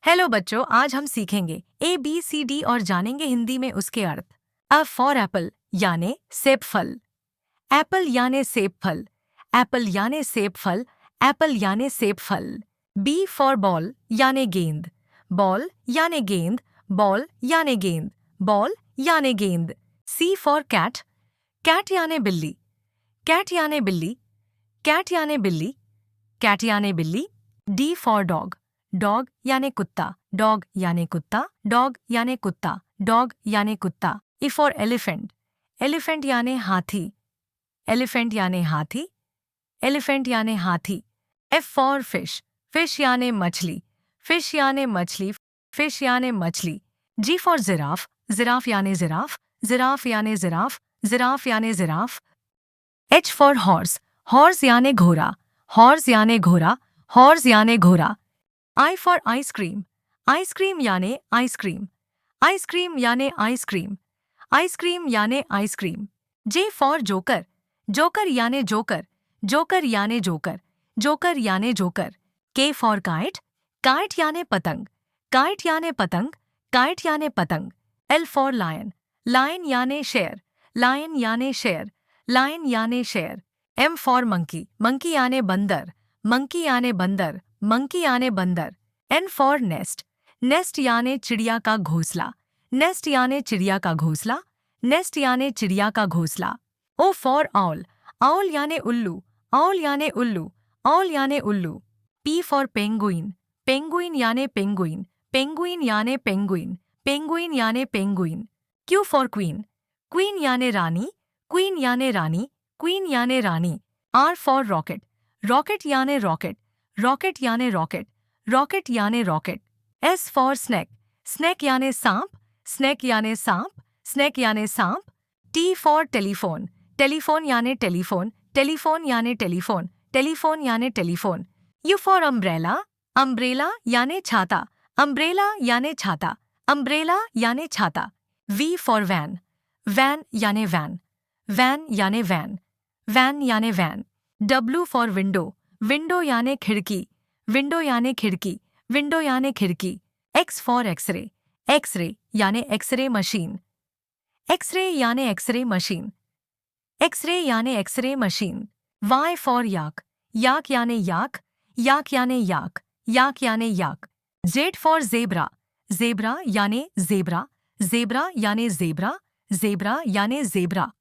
Hello बच्चों, आज हम सीखेंगे ABCD और जानेंगे हिंदी में उसके अर्थ। A फॉर एप्पल यानी सेब फल। एप्पल यानी सेब फल। एप्पल यानी सेब फल। एप्पल यानी सेब फल। B फॉर बॉल यानी गेंद। बॉल यानी गेंद। बॉल यानी गेंद। बॉल यानी गेंद। C for cat. कैट यानी बिल्ली। कैट यानी बिल्ली। कैट यानी बिल्ली। कैट यानी बिल्ली। D for dog. डॉग यानी कुत्ता। डॉग यानी कुत्ता। डॉग यानी कुत्ता। डॉग यानी कुत्ता। E for elephant. एलिफेंट यानी हाथी। एलिफेंट यानी हाथी। एलिफेंट यानी हाथी। F for fish. फिश यानी मछली। फिश यानी मछली। फिश यानी मछली। G for giraffe. जिराफ यानी जिराफ। जिराफ यानी जिराफ। जिराफ यानी giraffe. H for horse. Horse यानी घोड़ा। हॉर्स यानी घोड़ा। हॉर्स यानी घोड़ा। I for ice cream. आइसक्रीम यानी आइसक्रीम। आइसक्रीम यानी आइसक्रीम। आइसक्रीम यानी ice cream. J for joker. Joker यानी जोकर। जोकर यानी जोकर। जोकर यानी joker. K for kite. Kite यानी पतंग। काइट यानी पतंग। काइट यानी पतंग। L for lion. लायन यानी शेर। लायन यानी शेर। लायन यानी शेर। M for monkey. मंकी यानी बंदर। मंकी यानी बंदर। मंकी यानी बंदर। N for nest. नेस्ट यानी चिड़िया का घोंसला। नेस्ट यानी चिड़िया का घोंसला। नेस्ट यानी चिड़िया का घोंसला। O for owl. आउल यानी उल्लू। आउल यानी उल्लू। आउल यानी उल्लू। P for penguin. पेंगुइन यानी पेंगुइन। पेंगुइन यानी पेंगुइन। पेंगुइन यानी penguin. Q for queen. Queen यानी रानी। क्वीन यानी रानी। क्वीन यानी रानी। R for rocket. रॉकेट यानी रॉकेट। रॉकेट यानी रॉकेट। रॉकेट यानी rocket. S for snake. Snake यानी सांप। स्नेक यानी सांप। स्नेक यानी सांप। T for telephone. टेलीफोन यानी टेलीफोन। टेलीफोन यानी टेलीफोन। टेलीफोन यानी telephone. U for umbrella. Umbrella यानी छाता। अम्ब्रेला यानी छाता। अम्ब्रेला यानी छाता। V for van. वैन यानी वैन। वैन यानी वैन। वैन यानी van. W for window. Window यानी खिड़की। विंडो यानी खिड़की। विंडो यानी खिड़की। X for x-ray. एक्सरे यानी एक्सरे मशीन। एक्सरे यानी एक्सरे मशीन। एक्सरे यानी x-ray machine. Y for yak. Yak यानी याक। याक यानी याक। याक यानी yak. Z for zebra. Zebra यानी जेब्रा। जेब्रा यानी जेब्रा। जेब्रा यानी जेब्रा।